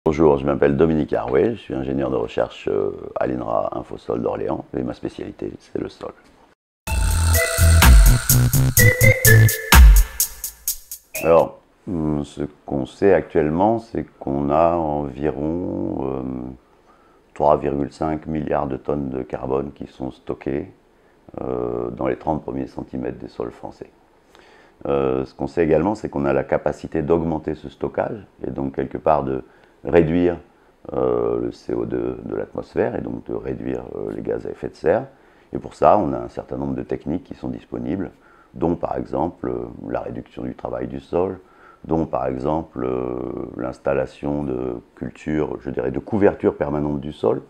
Bonjour, je m'appelle Dominique Harouet, je suis ingénieur de recherche à l'INRA Infosol d'Orléans et ma spécialité c'est le sol. Alors, ce qu'on sait actuellement, c'est qu'on a environ 3,5 milliards de tonnes de carbone qui sont stockées dans les 30 premiers centimètres des sols français. Ce qu'on sait également, c'est qu'on a la capacité d'augmenter ce stockage et donc quelque part de réduire le CO2 de l'atmosphère et donc de réduire les gaz à effet de serre. Et pour ça, on a un certain nombre de techniques qui sont disponibles, dont par exemple la réduction du travail du sol, dont par exemple l'installation de cultures, je dirais de couverture permanente du sol,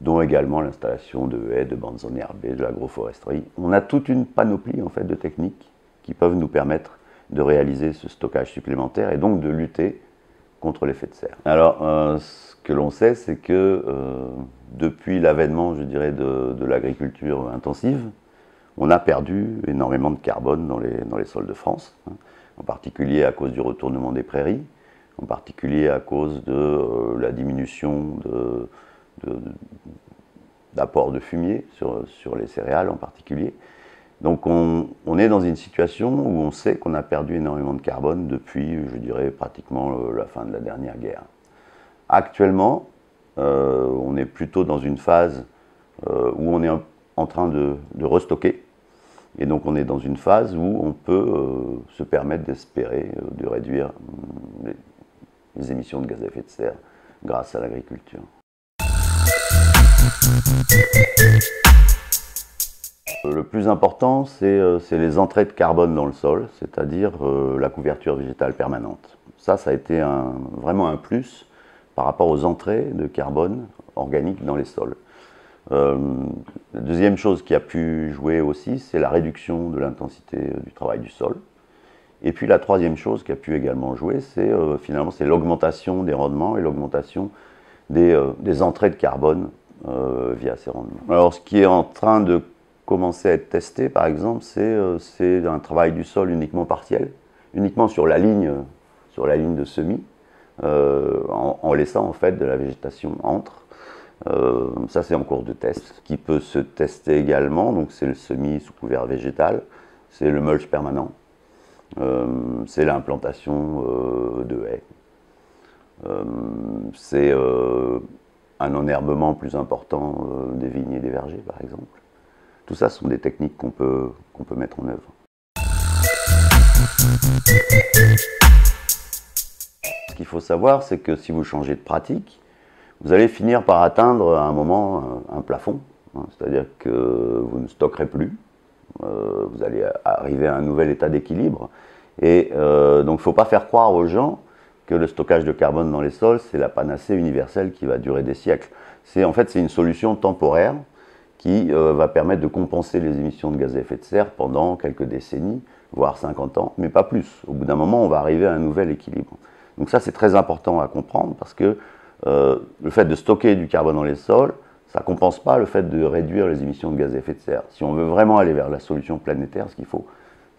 dont également l'installation de haies, de bandes enherbées, de l'agroforesterie. On a toute une panoplie en fait de techniques qui peuvent nous permettre de réaliser ce stockage supplémentaire et donc de lutter contre l'effet de serre. Alors, ce que l'on sait, c'est que depuis l'avènement, je dirais, de l'agriculture intensive, on a perdu énormément de carbone dans les sols de France, hein, en particulier à cause du retournement des prairies, en particulier à cause de la diminution d'apport de fumier sur les céréales en particulier. Donc on est dans une situation où on sait qu'on a perdu énormément de carbone depuis, je dirais, pratiquement la fin de la dernière guerre. Actuellement, on est plutôt dans une phase où on est en train de restocker. Et donc on est dans une phase où on peut se permettre d'espérer de réduire les émissions de gaz à effet de serre grâce à l'agriculture. Le plus important, c'est les entrées de carbone dans le sol, c'est-à-dire la couverture végétale permanente. Ça a été vraiment un plus par rapport aux entrées de carbone organique dans les sols. La deuxième chose qui a pu jouer aussi, c'est la réduction de l'intensité du travail du sol. Et puis la troisième chose qui a pu également jouer, c'est finalement l'augmentation des rendements et l'augmentation des entrées de carbone via ces rendements. Alors ce qui est en train de commencer à être testé, par exemple, c'est un travail du sol uniquement partiel, uniquement sur la ligne de semis, en laissant en fait de la végétation entre. Ça c'est en cours de test. Ce qui peut se tester également, donc c'est le semis sous couvert végétal, c'est le mulch permanent, c'est l'implantation de haies, c'est un enherbement plus important des vignes et des vergers par exemple. Tout ça sont des techniques qu'on peut mettre en œuvre. Ce qu'il faut savoir, c'est que si vous changez de pratique, vous allez finir par atteindre à un moment un plafond, hein, c'est-à-dire que vous ne stockerez plus, vous allez arriver à un nouvel état d'équilibre. Et donc il ne faut pas faire croire aux gens que le stockage de carbone dans les sols, c'est la panacée universelle qui va durer des siècles. En fait, c'est une solution temporaire qui va permettre de compenser les émissions de gaz à effet de serre pendant quelques décennies, voire 50 ans, mais pas plus. Au bout d'un moment, on va arriver à un nouvel équilibre. Donc ça, c'est très important à comprendre parce que le fait de stocker du carbone dans les sols, ça ne compense pas le fait de réduire les émissions de gaz à effet de serre. Si on veut vraiment aller vers la solution planétaire, ce qu'il faut,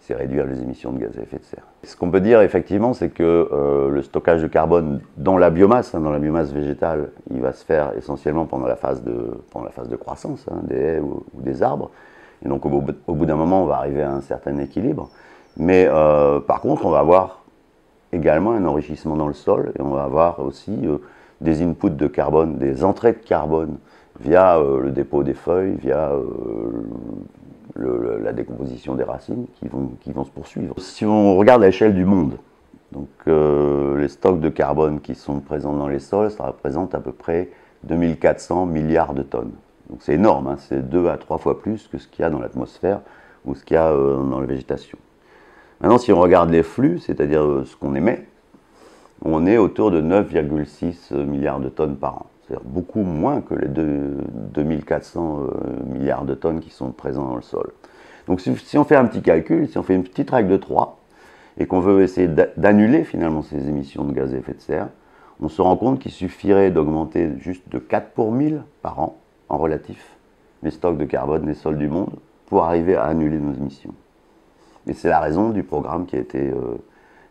c'est réduire les émissions de gaz à effet de serre. Ce qu'on peut dire effectivement, c'est que le stockage de carbone dans la biomasse, dans la biomasse végétale, il va se faire essentiellement pendant la phase de croissance des haies ou des arbres. Et donc au bout d'un moment, on va arriver à un certain équilibre. Mais par contre, on va avoir également un enrichissement dans le sol et on va avoir aussi des inputs de carbone, des entrées de carbone via le dépôt des feuilles, via la décomposition des racines qui vont se poursuivre. Si on regarde à l'échelle du monde, donc les stocks de carbone qui sont présents dans les sols, ça représente à peu près 2400 milliards de tonnes. Donc c'est énorme, hein, c'est 2 à 3 fois plus que ce qu'il y a dans l'atmosphère ou ce qu'il y a dans la végétation. Maintenant, si on regarde les flux, c'est-à-dire ce qu'on émet, on est autour de 9,6 milliards de tonnes par an. C'est-à-dire beaucoup moins que les 2400 milliards de tonnes qui sont présents dans le sol. Donc si on fait un petit calcul, si on fait une petite règle de 3, et qu'on veut essayer d'annuler finalement ces émissions de gaz à effet de serre, on se rend compte qu'il suffirait d'augmenter juste de 4 pour 1000 par an, en relatif, les stocks de carbone des sols du monde, pour arriver à annuler nos émissions. Et c'est la raison du programme qui a été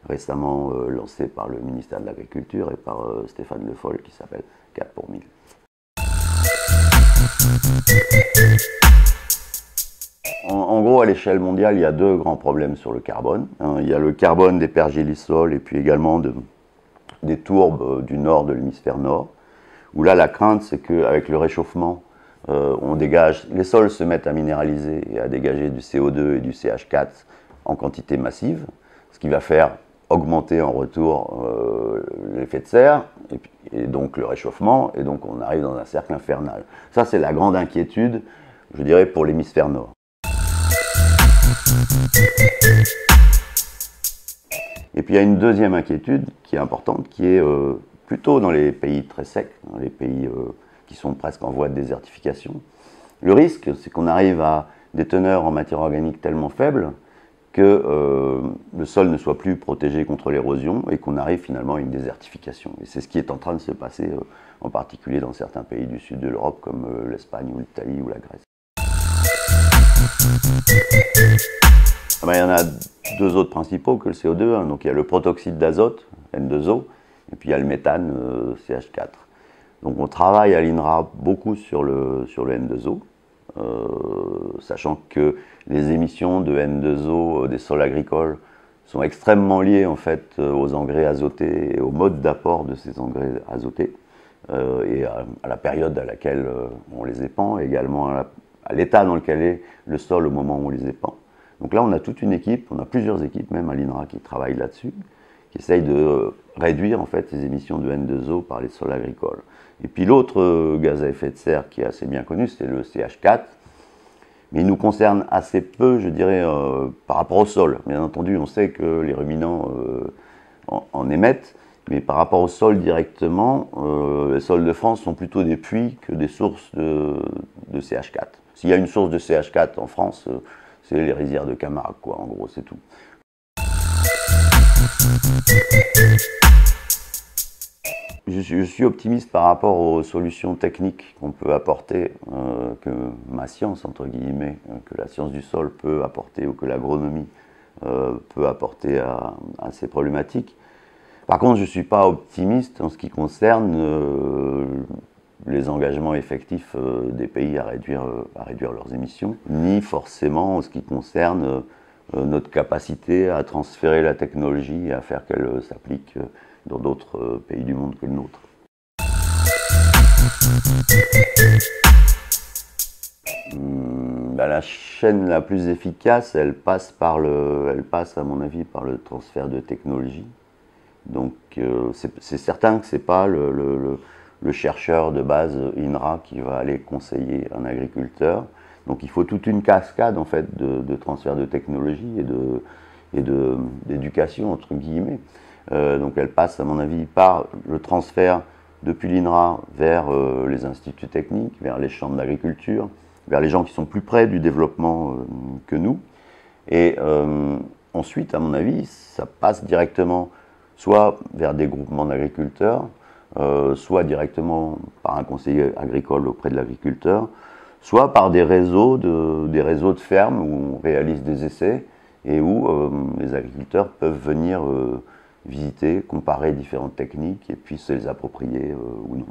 récemment lancé par le ministère de l'Agriculture et par Stéphane Le Foll, qui s'appelle 4 pour 1000. En gros, à l'échelle mondiale, il y a deux grands problèmes sur le carbone. Il y a le carbone des pergélisols et puis également des tourbes du nord de l'hémisphère nord, où là, la crainte, c'est qu'avec le réchauffement, les sols se mettent à minéraliser et à dégager du CO2 et du CH4 en quantité massive, ce qui va faire augmenter en retour l'effet de serre et donc le réchauffement, et donc on arrive dans un cercle infernal. Ça, c'est la grande inquiétude, je dirais, pour l'hémisphère nord. Et puis il y a une deuxième inquiétude qui est importante, qui est plutôt dans les pays très secs, dans les pays qui sont presque en voie de désertification. Le risque, c'est qu'on arrive à des teneurs en matière organique tellement faibles que le sol ne soit plus protégé contre l'érosion et qu'on arrive finalement à une désertification. Et c'est ce qui est en train de se passer, en particulier dans certains pays du sud de l'Europe, comme l'Espagne ou l'Italie ou la Grèce. Il y en a deux autres principaux que le CO2. Donc il y a le protoxyde d'azote, N2O, et puis il y a le méthane, CH4. Donc on travaille à l'INRA beaucoup sur le N2O, sachant que les émissions de N2O des sols agricoles sont extrêmement liées en fait aux engrais azotés et au mode d'apport de ces engrais azotés, et à la période à laquelle on les épand, et également à l'état dans lequel est le sol au moment où on les épand. Donc là, on a toute une équipe, on a plusieurs équipes même à l'INRA qui travaillent là-dessus, qui essayent de réduire en fait les émissions de N2O par les sols agricoles. Et puis l'autre gaz à effet de serre qui est assez bien connu, c'est le CH4, mais il nous concerne assez peu, je dirais, par rapport au sol. Bien entendu, on sait que les ruminants en émettent, mais par rapport au sol directement, les sols de France sont plutôt des puits que des sources de CH4. S'il y a une source de CH4 en France, c'est les rizières de Camargue, quoi, en gros, c'est tout. Je suis optimiste par rapport aux solutions techniques qu'on peut apporter, que ma science, entre guillemets, que la science du sol peut apporter, ou que l'agronomie peut apporter à ces problématiques. Par contre, je ne suis pas optimiste en ce qui concerne les engagements effectifs des pays à réduire leurs émissions, ni forcément en ce qui concerne notre capacité à transférer la technologie et à faire qu'elle s'applique dans d'autres pays du monde que le nôtre. La chaîne la plus efficace, elle passe à mon avis par le transfert de technologie. Donc c'est certain que ce n'est pas le chercheur de base INRA qui va aller conseiller un agriculteur. Donc il faut toute une cascade en fait de transfert de technologie et d'éducation entre guillemets. Donc elle passe à mon avis par le transfert depuis l'INRA vers les instituts techniques, vers les chambres d'agriculture, vers les gens qui sont plus près du développement que nous. Et ensuite, à mon avis, ça passe directement soit vers des groupements d'agriculteurs, soit directement par un conseiller agricole auprès de l'agriculteur, soit par des réseaux de fermes où on réalise des essais et où les agriculteurs peuvent venir visiter, comparer différentes techniques et puis se les approprier ou non.